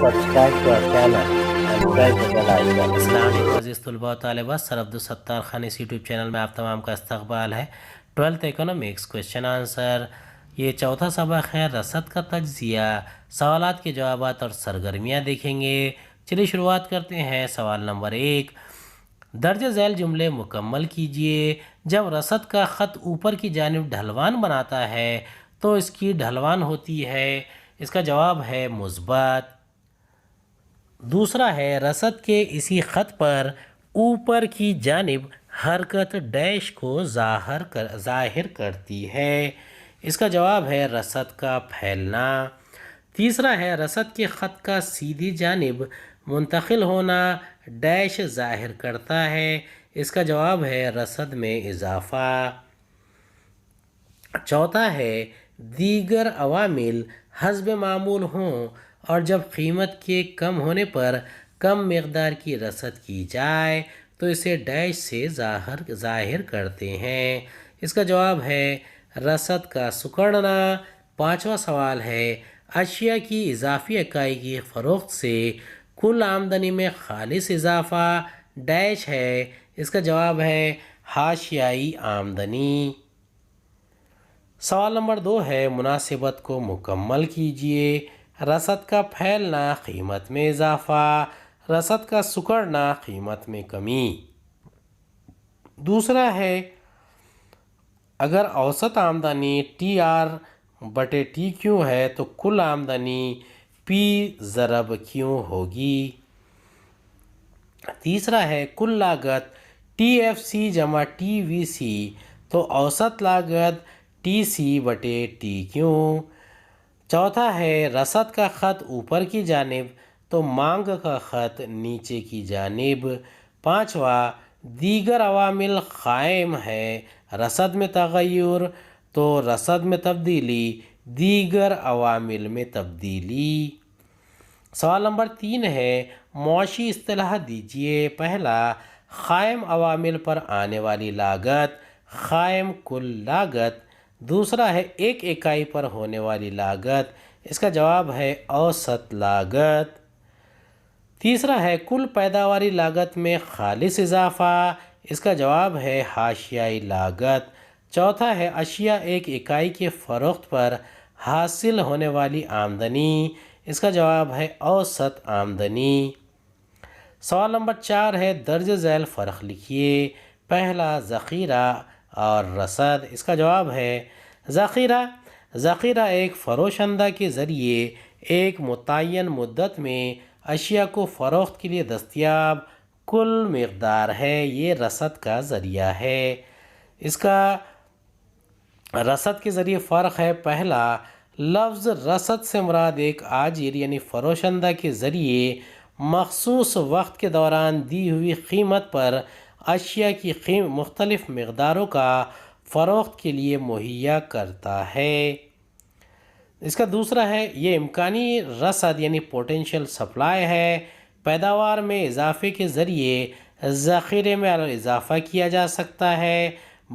subscribe to our channel and press the bell icon. السلام علیکم عزیز طلباء و طالبات، سر عبدالستار خان اس یوٹیوب چینل میں آپ تمام کا استقبال ہے۔ 12th اکنامکس کوشچن آنسر، یہ چوتھا سبق ہے رصد کا تجزیہ۔ سوالات کے جوابات اور سرگرمیاں دیکھیں گے۔ چلیے شروعات کرتے ہیں۔ سوال نمبر 1، درج ذیل جملے مکمل کیجئے۔ جب رصد کا خط اوپر کی جانب ڈھلوان بناتا ہے تو اس کی ڈھلوان ہوتی ہے، اس کا جواب ہے مثبت۔ دوسرا ہے رصد کے اسی خط پر اوپر کی جانب حرکت ڈیش کو ظاہر کرتی ہے، اس کا جواب ہے رصد کا پھیلنا۔ تیسرا ہے رصد کے خط کا سیدھی جانب منتقل ہونا ڈیش ظاہر کرتا ہے، اس کا جواب ہے رصد میں اضافہ۔ چوتھا ہے دیگر عوامل حسب معمول ہوں اور جب قیمت کے کم ہونے پر کم مقدار کی رصد کی جائے تو اسے ڈیش سے ظاہر کرتے ہیں، اس کا جواب ہے رصد کا سکڑنا۔ پانچواں سوال ہے اشیاء کی اضافی اکائی کی فروخت سے کل آمدنی میں خالص اضافہ ڈیش ہے، اس کا جواب ہے حاشیائی آمدنی۔ سوال نمبر 2 ہے مناسبت کو مکمل کیجئے۔ رصد کا پھیلنا قیمت میں اضافہ، رصد کا سکڑنا قیمت میں کمی۔ دوسرا ہے اگر اوسط آمدنی ٹی آر بٹے ٹی کیوں ہے تو کل آمدنی پی ضرب کیوں ہوگی۔ تیسرا ہے کل لاگت ٹی ایف سی جمع ٹی وی سی تو اوسط لاگت ٹی سی بٹے ٹی کیوں۔ چوتھا ہے رصد کا خط اوپر کی جانب تو مانگ کا خط نیچے کی جانب۔ پانچواں دیگر عوامل قائم ہے رصد میں تغیر تو رصد میں تبدیلی دیگر عوامل میں تبدیلی۔ سوال نمبر 3 ہے معاشی اصطلاح دیجئے۔ پہلا قائم عوامل پر آنے والی لاگت قائم کل لاگت۔ دوسرا ہے ایک اکائی پر ہونے والی لاگت، اس کا جواب ہے اوسط لاگت۔ تیسرا ہے کل پیداواری لاگت میں خالص اضافہ، اس کا جواب ہے حاشیائی لاگت۔ چوتھا ہے اشیاء ایک اکائی کے فروخت پر حاصل ہونے والی آمدنی، اس کا جواب ہے اوسط آمدنی۔ سوال نمبر 4 ہے درج ذیل فرق لکھیے۔ پہلا ذخیرہ اور رصد، اس کا جواب ہے ذخیرہ ایک فروشندہ کے ذریعے ایک متعین مدت میں اشیاء کو فروخت کے لیے دستیاب کل مقدار ہے، یہ رصد کا ذریعہ ہے۔ اس کا رصد کے ذریعے فرق ہے۔ پہلا لفظ رصد سے مراد ایک آجر یعنی فروشندہ کے ذریعے مخصوص وقت کے دوران دی ہوئی قیمت پر اشیاء کی مختلف مقداروں کا فروخت کے لیے مہیا کرتا ہے۔ اس کا دوسرا ہے یہ امکانی رصد یعنی پوٹینشیل سپلائی ہے۔ پیداوار میں اضافے کے ذریعے ذخیرے میں اضافہ کیا جا سکتا ہے،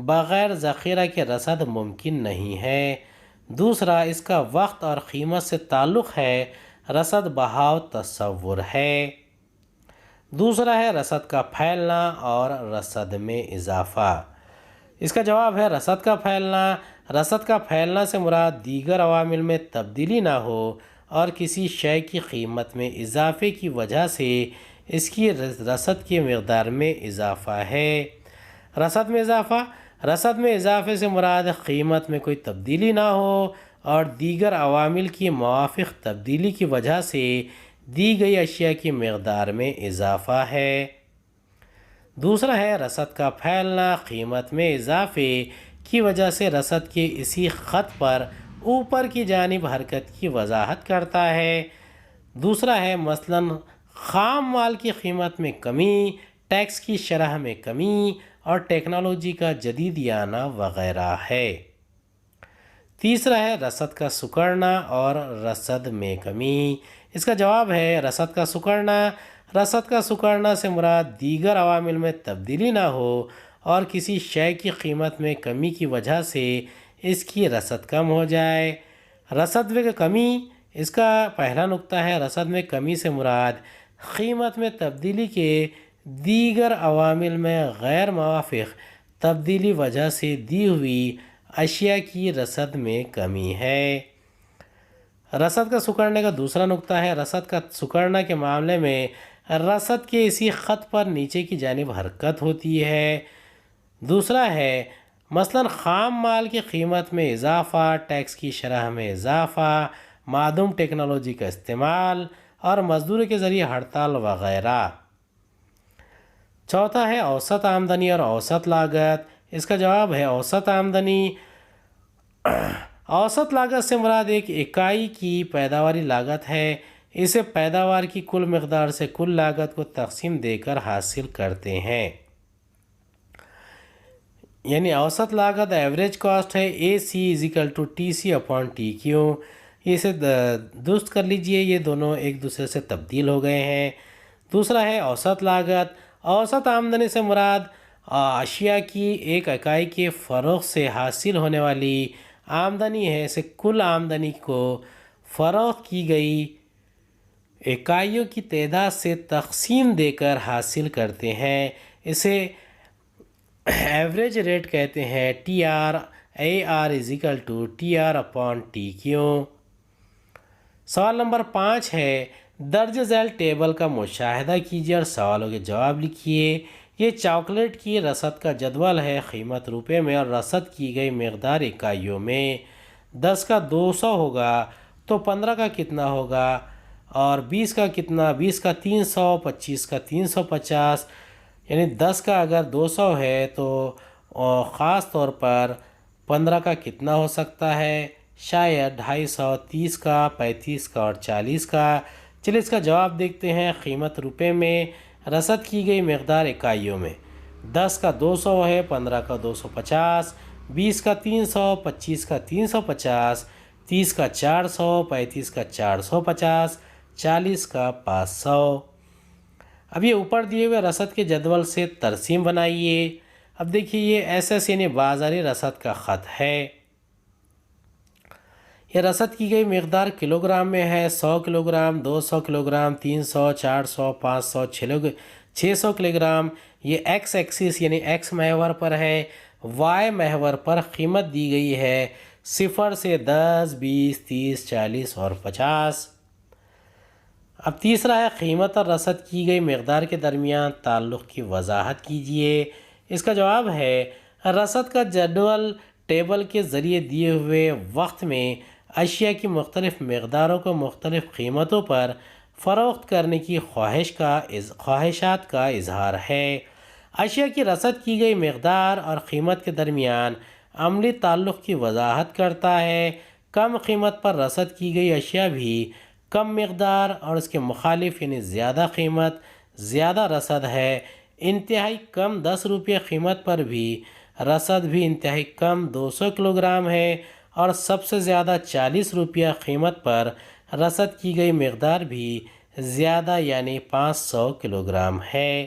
بغیر ذخیرہ کے رصد ممکن نہیں ہے۔ دوسرا اس کا وقت اور قیمت سے تعلق ہے، رصد بہاؤ تصور ہے۔ دوسرا ہے رصد کا پھیلنا اور رصد میں اضافہ، اس کا جواب ہے رصد کا پھیلنا۔ رصد کا پھیلنا سے مراد دیگر عوامل میں تبدیلی نہ ہو اور کسی شے کی قیمت میں اضافے کی وجہ سے اس کی رصد کی مقدار میں اضافہ ہے۔ رصد میں اضافے سے مراد قیمت میں کوئی تبدیلی نہ ہو اور دیگر عوامل کی موافق تبدیلی کی وجہ سے دی گئی اشیاء کی مقدار میں اضافہ ہے۔ دوسرا ہے رصد کا پھیلنا قیمت میں اضافے کی وجہ سے رصد کے اسی خط پر اوپر کی جانب حرکت کی وضاحت کرتا ہے۔ دوسرا ہے مثلاً خام مال کی قیمت میں کمی، ٹیکس کی شرح میں کمی اور ٹیکنالوجی کا جدید آنا وغیرہ ہے۔ تیسرا ہے رصد کا سکڑنا اور رصد میں کمی، اس کا جواب ہے رصد کا سکڑنا۔ رصد کا سکڑنا سے مراد دیگر عوامل میں تبدیلی نہ ہو اور کسی شے کی قیمت میں کمی کی وجہ سے اس کی رصد کم ہو جائے۔ رصد میں کمی اس کا پہلا نقطہ ہے رسد میں کمی سے مراد قیمت میں تبدیلی کے دیگر عوامل میں غیر موافق تبدیلی وجہ سے دی ہوئی اشیاء کی رسد میں کمی ہے۔ رسد کا سکڑنے کا دوسرا نقطہ ہے رسد کا سکڑنا کے معاملے میں رسد کے اسی خط پر نیچے کی جانب حرکت ہوتی ہے۔ دوسرا ہے مثلا خام مال کی قیمت میں اضافہ، ٹیکس کی شرح میں اضافہ، معدوم ٹیکنالوجی کا استعمال اور مزدوری کے ذریعے ہڑتال وغیرہ۔ چوتھا ہے اوسط آمدنی اور اوسط لاگت۔ اس کا جواب ہے اوسط آمدنی۔ اوسط لاگت سے مراد ایک اکائی کی پیداواری لاگت ہے۔ اسے پیداوار کی کل مقدار سے کل لاگت کو تقسیم دے کر حاصل کرتے ہیں۔ یعنی اوسط لاگت ایوریج کاسٹ ہے، AC=TC/TQ۔ اسے درست کر لیجئے، یہ دونوں ایک دوسرے سے تبدیل ہو گئے ہیں۔ دوسرا ہے اوسط لاگت۔ اوسط آمدنی سے مراد اشیاء کی ایک اکائی کے فروغ سے حاصل ہونے والی آمدنی ہے۔ اسے کل آمدنی کو فروغ کی گئی اکائیوں کی تعداد سے تقسیم دے کر حاصل کرتے ہیں۔ اسے ایوریج ریٹ کہتے ہیں، TR/TQ۔ سوال نمبر 5 ہے درج ذیل ٹیبل کا مشاہدہ کیجیے اور سوالوں کے جواب لکھیے۔ یہ چاکلیٹ کی رسد کا جدول ہے، قیمت روپے میں اور رسد کی گئی مقدار اکائیوں میں۔ 10 کا 200 ہوگا تو 15 کا کتنا ہوگا اور 20 کا کتنا؟ 20 کا 300، 25 کا 350۔ یعنی 10 کا اگر 200 ہے تو خاص طور پر 15 کا کتنا ہو سکتا ہے؟ شاید 250، 30 کا، 35 کا اور 40 کا۔ چلیے اس کا جواب دیکھتے ہیں۔ قیمت روپے میں، رسد کی گئی مقدار اکائیوں میں۔ 10 کا 200 ہے، 15 کا 250، 20 کا 300، 25 کا 350، 30 کا 400، 35 کا 450، 40 کا 500۔ اب یہ اوپر دیے ہوئے رسد کے جدول سے ترسیم بنائیے۔ اب دیکھیے یہ SS یعنی بازاری رسد کا خط ہے۔ یہ رسد کی گئی مقدار کلو گرام میں ہے۔ 100 kilo gram, 200 kilo gram, 300، 400، 500، 600 kilo gram. یہ X ایکسس یعنی X محور پر ہے۔ Y محور پر قیمت دی گئی ہے 0 سے 10، 20، 30، 40 اور 50۔ اب تیسرا ہے قیمت اور رسد کی گئی مقدار کے درمیان تعلق کی وضاحت کیجیے۔ اس کا جواب ہے رسد کا جدول ٹیبل کے ذریعے دیے ہوئے وقت میں اشیاء کی مختلف مقداروں کو مختلف قیمتوں پر فروخت کرنے کی خواہشات کا اظہار ہے۔ اشیاء کی رسد کی گئی مقدار اور قیمت کے درمیان عملی تعلق کی وضاحت کرتا ہے۔ کم قیمت پر رسد کی گئی اشیاء بھی کم مقدار اور اس کے مخالف یعنی زیادہ قیمت زیادہ رسد ہے۔ انتہائی کم 10 روپے قیمت پر بھی رسد بھی انتہائی کم 200 کلو گرام ہے اور سب سے زیادہ 40 روپیہ قیمت پر رسد کی گئی مقدار بھی زیادہ یعنی 500 کلو گرام ہے۔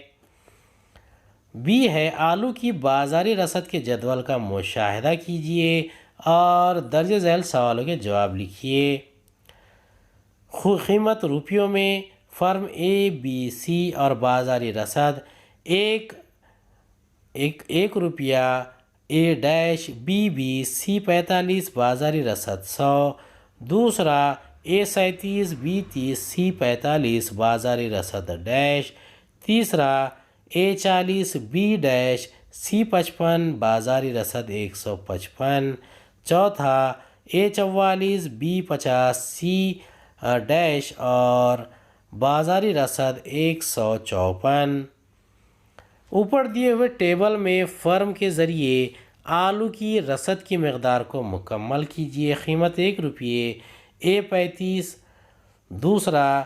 B ہے آلو کی بازاری رسد کے جدول کا مشاہدہ کیجیے اور درج ذیل سوالوں کے جواب لکھیے۔ قیمت روپیوں میں فرم ABC اور بازاری رسد ایک روپیہ A-BB، C45 بازاری رسد 100۔ دوسرا A37، B30، C45 بازاری رسد ڈیش۔ تیسرا A40، B-C55 بازاری رسد 155۔ چوتھا A44، B50، C- اور بازاری رسد 154۔ اوپر دیے ہوئے ٹیبل میں فرم کے ذریعے آلو کی رسد کی مقدار کو مکمل کیجیے۔ قیمت 1 روپیے A35۔ دوسرا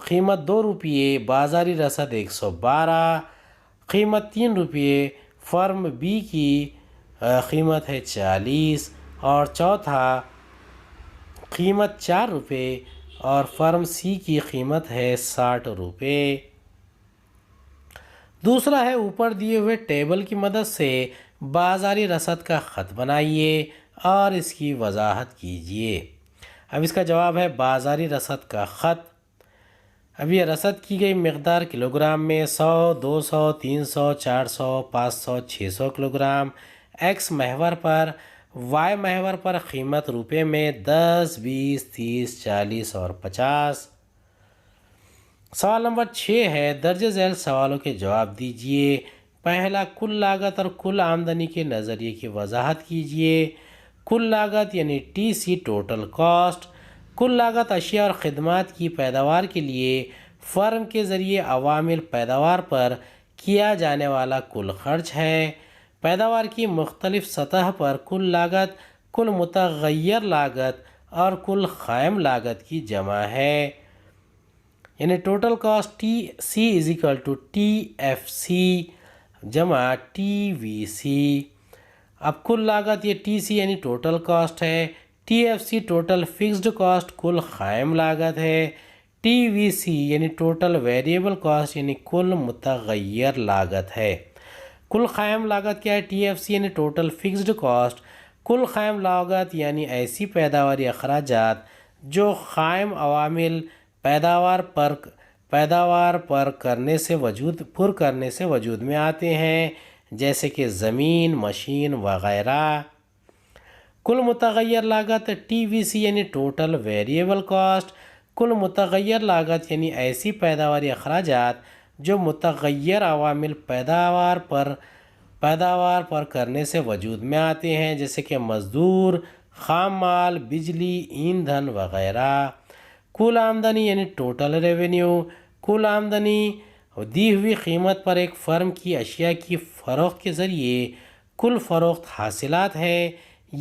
قیمت 2 روپیے بازاری رسد 112۔ قیمت 3 روپیے فرم B کی قیمت ہے 40 اور چوتھا قیمت 4 روپے اور فرم C کی قیمت ہے 60 روپے۔ دوسرا ہے اوپر دیے ہوئے ٹیبل کی مدد سے بازاری رسد کا خط بنائیے اور اس کی وضاحت کیجیے۔ اب اس کا جواب ہے بازاری رسد کا خط۔ اب یہ رسد کی گئی مقدار کلو گرام میں 100، 200، 300، 400، 500، 600 کلو گرام ایکس محور پر، وائی محور پر قیمت روپے میں 10، 20، 30، 40 اور 50۔ سوال نمبر 6 ہے، درج ذیل سوالوں کے جواب دیجئے۔ پہلا، کل لاگت اور کل آمدنی کے نظریے کی وضاحت کیجئے۔ کل لاگت یعنی ٹی سی ٹوٹل کاسٹ۔ کل لاگت اشیاء اور خدمات کی پیداوار کے لیے فرم کے ذریعے عوامل پیداوار پر کیا جانے والا کل خرچ ہے۔ پیداوار کی مختلف سطح پر کل لاگت کل متغیر لاگت اور کل قائم لاگت کی جمع ہے، یعنی total cost T C is equal to T F C جمع ٹی وی سی۔ اب کل لاگت یہ ٹی سی یعنی ٹوٹل کاسٹ ہے، T F C total fixed cost کل قائم لاگت ہے، ٹی وی سی یعنی ٹوٹل ویریبل کاسٹ یعنی کل متغیر لاگت ہے۔ کل قائم لاگت کیا ہے؟ ٹی ایف سی یعنی ٹوٹل فکسڈ کاسٹ۔ کل قائم لاگت یعنی ایسی پیداواری اخراجات جو قائم عوامل پیداوار پر کرنے سے وجود میں آتے ہیں، جیسے کہ زمین، مشین وغیرہ۔ کل متغیر لاگت ٹی وی سی یعنی ٹوٹل ویریبل کاسٹ۔ کل متغیر لاگت یعنی ایسی پیداواری اخراجات جو متغیر عوامل پیداوار پر کرنے سے وجود میں آتے ہیں، جیسے کہ مزدور، خام مال، بجلی، ایندھن وغیرہ۔ کل آمدنی یعنی ٹوٹل ریونیو۔ کل آمدنی دی ہوئی قیمت پر ایک فرم کی اشیاء کی فروخت کے ذریعے کل فروخت حاصلات ہے،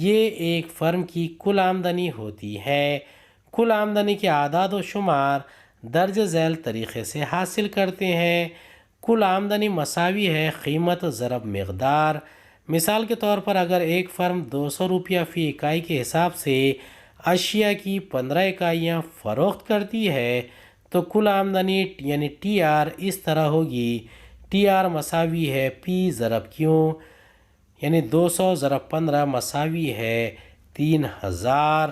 یہ ایک فرم کی کل آمدنی ہوتی ہے۔ کل آمدنی کے اعداد و شمار درج ذیل طریقے سے حاصل کرتے ہیں۔ کل آمدنی مساوی ہے قیمت ضرب مقدار۔ مثال کے طور پر اگر ایک فرم 200 روپیہ فی اکائی کے حساب سے اشیاء کی 15 اکائیاں فروخت کرتی ہے تو کل آمدنی یعنی ٹی آر اس طرح ہوگی، ٹی آر مساوی ہے پی ضرب کیوں، یعنی 200 ضرب 15 مساوی ہے 3000۔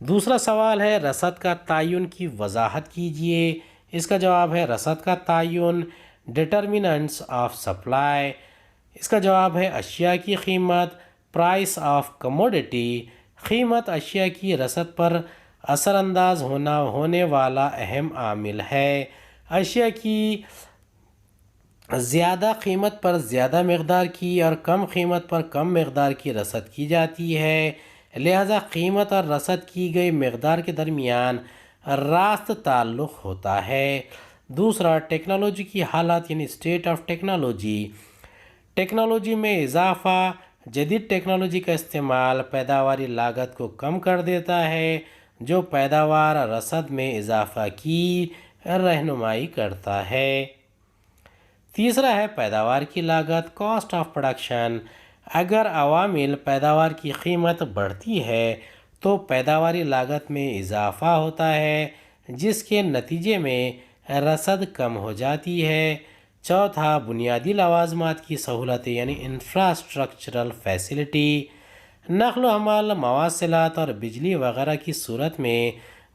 دوسرا سوال ہے، رسد کا تعین کی وضاحت کیجئے۔ اس کا جواب ہے رسد کا تعین، ڈٹرمننٹس آف سپلائی۔ اس کا جواب ہے اشیاء کی قیمت، پرائس آف کموڈٹی۔ قیمت اشیاء کی رسد پر اثر انداز ہونے والا اہم عامل ہے۔ اشیاء کی زیادہ قیمت پر زیادہ مقدار کی اور کم قیمت پر کم مقدار کی رسد کی جاتی ہے، لہذا قیمت اور رسد کی گئی مقدار کے درمیان راست تعلق ہوتا ہے۔ دوسرا، ٹیکنالوجی کی حالت یعنی اسٹیٹ آف ٹیکنالوجی۔ ٹیکنالوجی میں اضافہ، جدید ٹیکنالوجی کا استعمال پیداواری لاگت کو کم کر دیتا ہے، جو پیداوار اور رسد میں اضافہ کی رہنمائی کرتا ہے۔ تیسرا ہے پیداوار کی لاگت، کاسٹ آف پروڈکشن۔ اگر عوامل پیداوار کی قیمت بڑھتی ہے تو پیداواری لاگت میں اضافہ ہوتا ہے، جس کے نتیجے میں رسد کم ہو جاتی ہے۔ چوتھا، بنیادی لوازمات کی سہولتیں یعنی انفراسٹرکچرل فیسلٹی۔ نقل و حمل، مواصلات اور بجلی وغیرہ کی صورت میں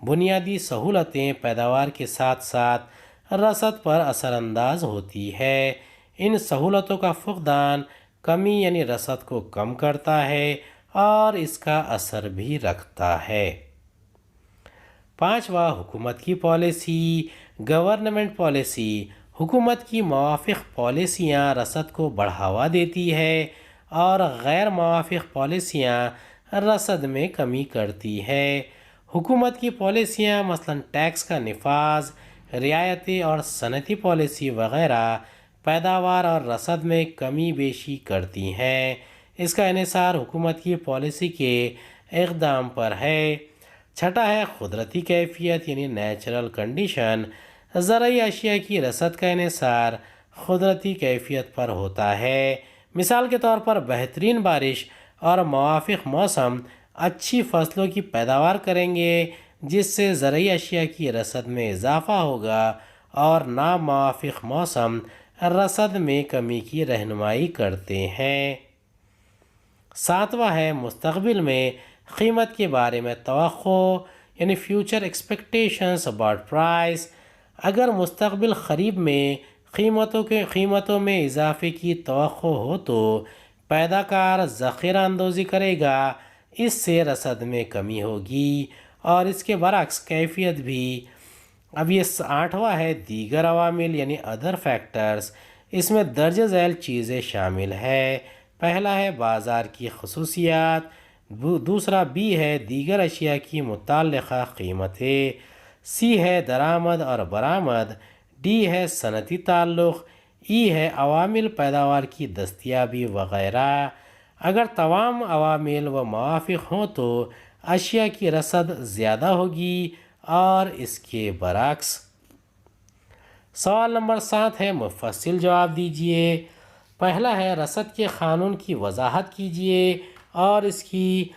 بنیادی سہولتیں پیداوار کے ساتھ ساتھ رسد پر اثر انداز ہوتی ہے۔ ان سہولتوں کا فقدان کمی یعنی رسد کو کم کرتا ہے اور اس کا اثر بھی رکھتا ہے۔ پانچواں، حکومت کی پالیسی، گورنمنٹ پالیسی۔ حکومت کی موافق پالیسیاں رسد کو بڑھاوا دیتی ہے اور غیر موافق پالیسیاں رسد میں کمی کرتی ہے۔ حکومت کی پالیسیاں مثلاً ٹیکس کا نفاذ، رعایتی اور صنعتی پالیسی وغیرہ پیداوار اور رسد میں کمی بیشی کرتی ہیں۔ اس کا انحصار حکومت کی پالیسی کے اقدام پر ہے۔ چھٹا ہے قدرتی کیفیت یعنی نیچرل کنڈیشن۔ زرعی اشیاء کی رسد کا انحصار قدرتی کیفیت پر ہوتا ہے۔ مثال کے طور پر بہترین بارش اور موافق موسم اچھی فصلوں کی پیداوار کریں گے، جس سے زرعی اشیاء کی رسد میں اضافہ ہوگا، اور ناموافق موسم رسد میں کمی کی رہنمائی کرتے ہیں۔ ساتواں ہے مستقبل میں قیمت کے بارے میں توقع یعنی فیوچر ایکسپیکٹیشنز اباؤٹ پرائس، اگر مستقبل قریب میں قیمتوں میں اضافے کی توقع ہو تو پیدا کار ذخیرہ اندوزی کرے گا، اس سے رسد میں کمی ہوگی، اور اس کے برعکس کیفیت بھی۔ اب یہ 8واں ہے دیگر عوامل یعنی ادر فیکٹرز، اس میں درج ذیل چیزیں شامل ہے۔ پہلا ہے بازار کی خصوصیات، دوسرا بی ہے دیگر اشیاء کی متعلقہ قیمتیں، سی ہے درآمد اور برآمد، ڈی ہے صنعتی تعلق، ای ہے عوامل پیداوار کی دستیابی وغیرہ۔ اگر تمام عوامل و موافق ہوں تو اشیاء کی رسد زیادہ ہوگی اور اس کے برعکس۔ سوال نمبر 7 ہے مفصل جواب دیجئے۔ پہلا ہے رسد کے قانون کی وضاحت کیجئے اور اس کی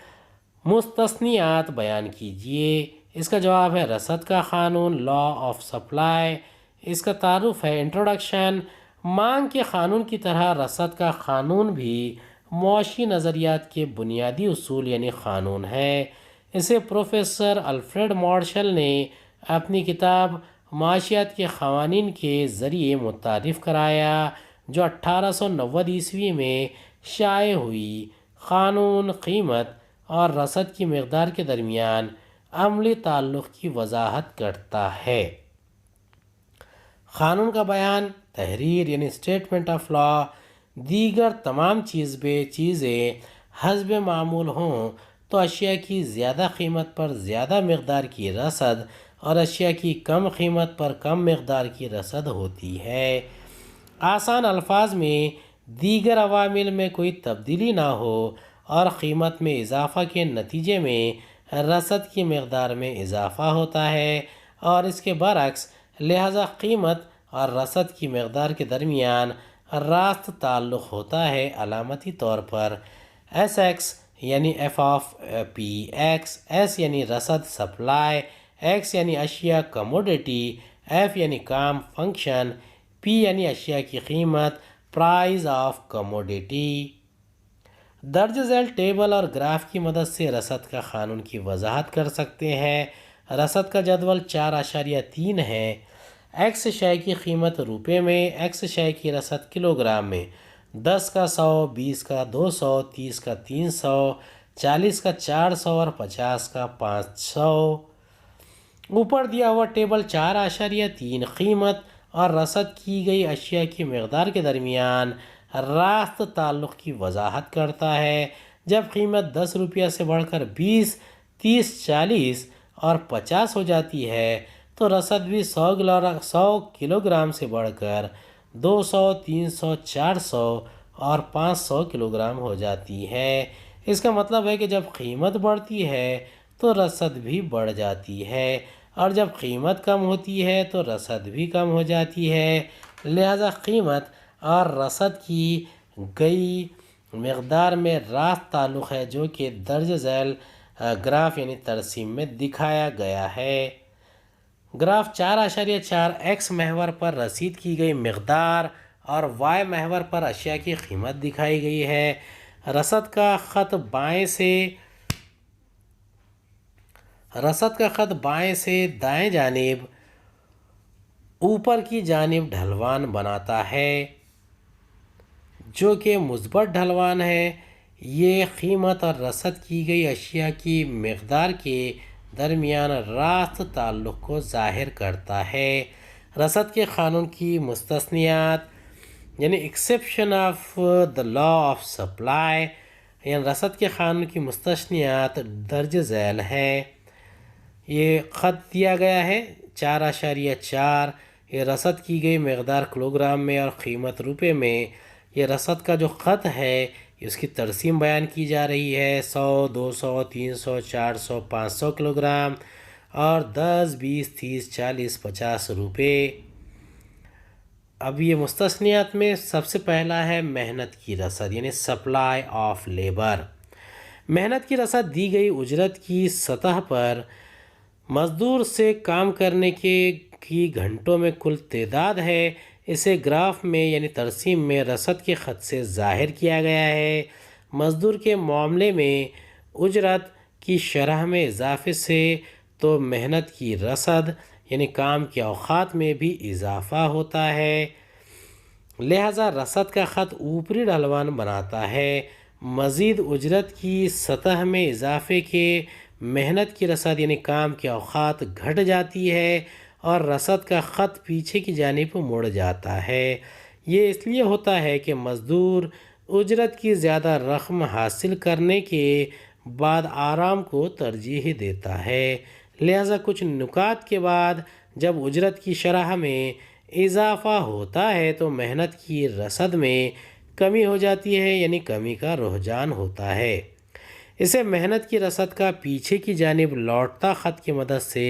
مستثنیات بیان کیجئے۔ اس کا جواب ہے رسد کا قانون، لا آف سپلائی۔ اس کا تعارف ہے انٹروڈکشن۔ مانگ کے قانون کی طرح رسد کا قانون بھی معاشی نظریات کے بنیادی اصول یعنی قانون ہے۔ اسے پروفیسر الفریڈ مارشل نے اپنی کتاب معاشیات کے قوانین کے ذریعے متعارف کرایا، جو 1890 عیسوی میں شائع ہوئی۔ قانون قیمت اور رسد کی مقدار کے درمیان عملی تعلق کی وضاحت کرتا ہے۔ قانون کا بیان، تحریر یعنی اسٹیٹمنٹ آف لا، دیگر تمام چیزیں حسب معمول ہوں تو اشیاء کی زیادہ قیمت پر زیادہ مقدار کی رسد اور اشیاء کی کم قیمت پر کم مقدار کی رسد ہوتی ہے۔ آسان الفاظ میں دیگر عوامل میں کوئی تبدیلی نہ ہو اور قیمت میں اضافہ کے نتیجے میں رسد کی مقدار میں اضافہ ہوتا ہے، اور اس کے برعکس، لہذا قیمت اور رسد کی مقدار کے درمیان راست تعلق ہوتا ہے، علامتی طور پر ایس ایکس یعنی F of P X, S یعنی رسد سپلائی، ایکس یعنی اشیاء کموڈیٹی، ایف یعنی کام فنکشن، پی یعنی اشیاء کی قیمت پرائز آف کموڈیٹی۔ درج ذیل ٹیبل اور گراف کی مدد سے رسد کا قانون کی وضاحت کر سکتے ہیں۔ رسد کا جدول 4.3 ہے۔ ایکس شے کی قیمت روپے میں، ایکس شے کی رسد کلو گرام میں، 10 کا 100، 20 کا 200، 30 کا 300، 40 کا 400 اور 50 کا 500۔ اوپر دیا ہوا ٹیبل 4.3 قیمت اور رسد کی گئی اشیاء کی مقدار کے درمیان راست تعلق کی وضاحت کرتا ہے۔ جب قیمت 10 روپیہ سے بڑھ کر 20، 30، 40 اور 50 ہو جاتی ہے تو رسد بھی 100 کلو گرام سے بڑھ کر 200، 300، 400 اور 500 کلو گرام ہو جاتی ہے۔ اس کا مطلب ہے کہ جب قیمت بڑھتی ہے تو رسد بھی بڑھ جاتی ہے، اور جب قیمت کم ہوتی ہے تو رسد بھی کم ہو جاتی ہے۔ لہذا قیمت اور رسد کی گئی مقدار میں راست تعلق ہے، جو کہ درج ذیل گراف یعنی ترسیم میں دکھایا گیا ہے۔ گراف 4.4 ایکس محور پر رسید کی گئی مقدار اور وائی محور پر اشیاء کی قیمت دکھائی گئی ہے۔ رسد کا خط بائیں سے دائیں جانب اوپر کی جانب ڈھلوان بناتا ہے، جو کہ مثبت ڈھلوان ہے۔ یہ قیمت اور رسد کی گئی اشیاء کی مقدار کے درمیان راست تعلق کو ظاہر کرتا ہے۔ رسد کے قانون کی مستثنیات یعنی exception of the law of supply, یعنی رسد کے قانون کی مستثنیات درج ذیل ہے۔ یہ خط دیا گیا ہے 4.4، یہ رسد کی گئی مقدار کلو گرام میں اور قیمت روپے میں۔ یہ رسد کا جو خط ہے اس کی ترسیم بیان کی جا رہی ہے، 100، 200، 300، 400، 500 کلو گرام اور 10، 20، 30، 40، 50 روپے۔ اب یہ مستثنیات میں سب سے پہلا ہے محنت کی رسد یعنی سپلائی آف لیبر۔ محنت کی رسد دی گئی اجرت کی سطح پر مزدور سے کام کرنے کی گھنٹوں میں کل تعداد ہے۔ اسے گراف میں یعنی ترسیم میں رسد کے خط سے ظاہر کیا گیا ہے۔ مزدور کے معاملے میں اجرت کی شرح میں اضافے سے تو محنت کی رسد یعنی کام کے اوقات میں بھی اضافہ ہوتا ہے، لہذا رسد کا خط اوپری ڈھلوان بناتا ہے۔ مزید اجرت کی سطح میں اضافے کے محنت کی رسد یعنی کام کے اوقات گھٹ جاتی ہے اور رسد کا خط پیچھے کی جانب مڑ جاتا ہے۔ یہ اس لیے ہوتا ہے کہ مزدور اجرت کی زیادہ رقم حاصل کرنے کے بعد آرام کو ترجیح دیتا ہے، لہذا کچھ نکات کے بعد جب اجرت کی شرح میں اضافہ ہوتا ہے تو محنت کی رسد میں کمی ہو جاتی ہے یعنی کمی کا رجحان ہوتا ہے۔ اسے محنت کی رسد کا پیچھے کی جانب لوٹتا خط کی مدد سے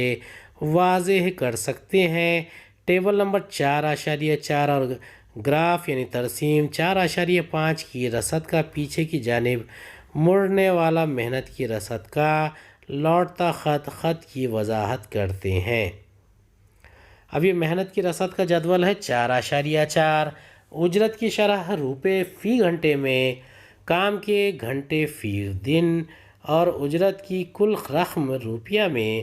واضح کر سکتے ہیں۔ ٹیبل نمبر 4.4 اور گراف یعنی ترسیم 4.5 کی رسد کا پیچھے کی جانب مڑنے والا محنت کی رسد کا لوٹتا خط کی وضاحت کرتے ہیں۔ اب یہ محنت کی رسد کا جدول ہے 4.4۔ اجرت کی شرح روپے فی گھنٹے میں، کام کے گھنٹے فی دن اور اجرت کی کل رقم روپیہ میں،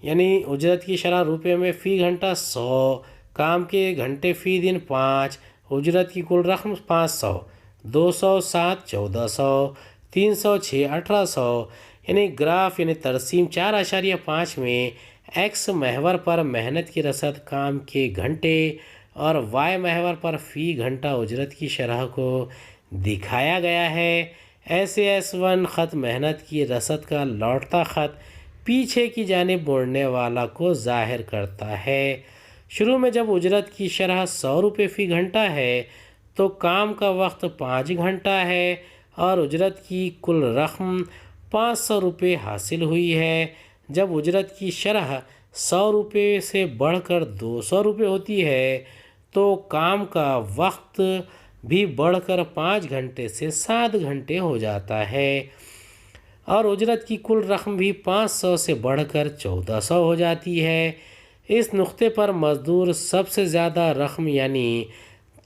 یعنی اجرت کی شرح روپے میں فی گھنٹہ 100، کام کے گھنٹے فی دن 5، اجرت کی کل رقم 500، 200 7 1400، 300 6 1800، یعنی گراف یعنی ترسیم 4.5 میں ایکس محور پر محنت کی رسد کام کے گھنٹے اور وائی محور پر فی گھنٹہ اجرت کی شرح کو دکھایا گیا ہے۔ S1 خط محنت کی رسد کا لوٹتا خط پیچھے کی جانب مڑنے والا کو ظاہر کرتا ہے۔ شروع میں جب اجرت کی شرح 100 روپے فی گھنٹہ ہے تو کام کا وقت 5 گھنٹہ ہے اور اجرت کی کل رقم 500 روپے حاصل ہوئی ہے۔ جب اجرت کی شرح 100 روپے سے بڑھ کر 200 روپے ہوتی ہے تو کام کا وقت بھی بڑھ کر 5 گھنٹے سے 7 گھنٹے ہو جاتا ہے اور اجرت کی کل رقم بھی 500 سے بڑھ کر 1400 ہو جاتی ہے۔ اس نقطے پر مزدور سب سے زیادہ رقم یعنی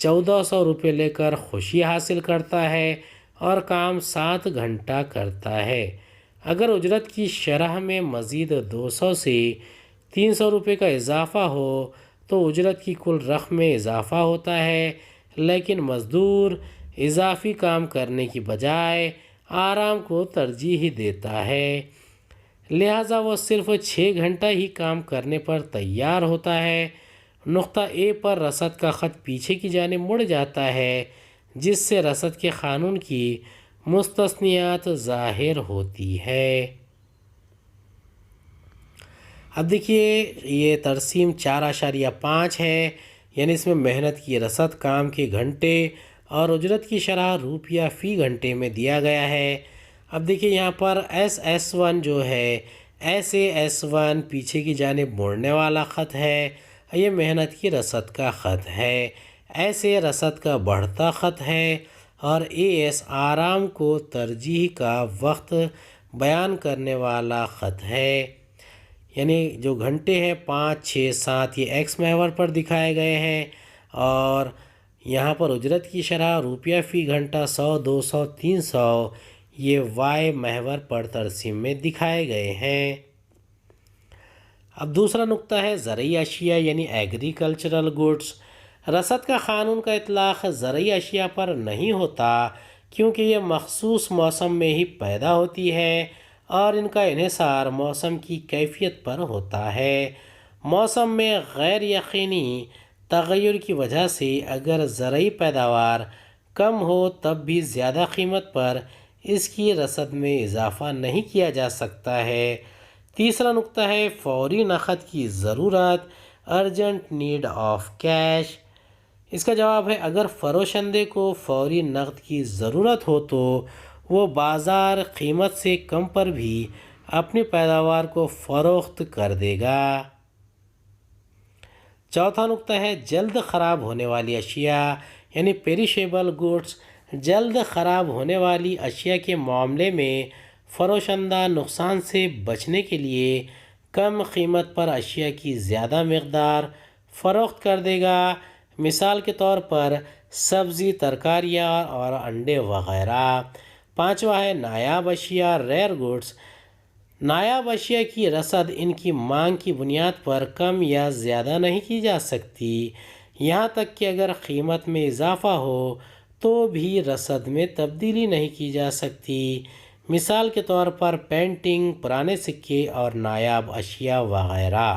1400 روپے لے کر خوشی حاصل کرتا ہے اور کام 7 گھنٹہ کرتا ہے۔ اگر اجرت کی شرح میں مزید 200 سے 300 روپے کا اضافہ ہو تو اجرت کی کل رقم میں اضافہ ہوتا ہے، لیکن مزدور اضافی کام کرنے کی بجائے آرام کو ترجیح دیتا ہے، لہذا وہ صرف 6 گھنٹہ ہی کام کرنے پر تیار ہوتا ہے۔ نقطہ A پر رسد کا خط پیچھے کی جانب مڑ جاتا ہے جس سے رسد کے قانون کی مستثنیات ظاہر ہوتی ہے۔ اب دیکھیے یہ ترسیم 4.5 ہے، یعنی اس میں محنت کی رسد کام کے گھنٹے اور اجرت کی شرح روپیہ فی گھنٹے میں دیا گیا ہے۔ اب دیکھیے یہاں پر S1 جو ہے S1 پیچھے کی جانب مڑنے والا خط ہے، یہ محنت کی رسد کا خط ہے۔ رسد کا بڑھتا خط ہے اور AS آرام کو ترجیح کا وقت بیان کرنے والا خط ہے، یعنی جو گھنٹے ہیں 5 6 7 یہ ایکس محور پر دکھائے گئے ہیں اور یہاں پر اجرت کی شرح روپیہ فی گھنٹہ 100 200 300 یہ وائی محور پر ترسیم میں دکھائے گئے ہیں۔ اب دوسرا نقطہ ہے زرعی اشیاء یعنی ایگریکلچرل گڈس۔ رسد کا قانون کا اطلاق زرعی اشیاء پر نہیں ہوتا کیونکہ یہ مخصوص موسم میں ہی پیدا ہوتی ہے اور ان کا انحصار موسم کی کیفیت پر ہوتا ہے۔ موسم میں غیر یقینی تغیر کی وجہ سے اگر زرعی پیداوار کم ہو تب بھی زیادہ قیمت پر اس کی رسد میں اضافہ نہیں کیا جا سکتا ہے۔ تیسرا نقطہ ہے فوری نقد کی ضرورت، ارجنٹ نیڈ آف کیش۔ اس کا جواب ہے اگر فروشندے کو فوری نقد کی ضرورت ہو تو وہ بازار قیمت سے کم پر بھی اپنی پیداوار کو فروخت کر دے گا۔ چوتھا نقطہ ہے جلد خراب ہونے والی اشیاء یعنی پیریشیبل گڈس۔ جلد خراب ہونے والی اشیاء کے معاملے میں فروشندہ نقصان سے بچنے کے لیے کم قیمت پر اشیاء کی زیادہ مقدار فروخت کر دے گا۔ مثال کے طور پر سبزی، ترکاریاں اور انڈے وغیرہ۔ پانچواں ہے نایاب اشیاء ریئر گڈس۔ نایاب اشیاء کی رسد ان کی مانگ کی بنیاد پر کم یا زیادہ نہیں کی جا سکتی، یہاں تک کہ اگر قیمت میں اضافہ ہو تو بھی رسد میں تبدیلی نہیں کی جا سکتی۔ مثال کے طور پر پینٹنگ، پرانے سکے اور نایاب اشیاء وغیرہ۔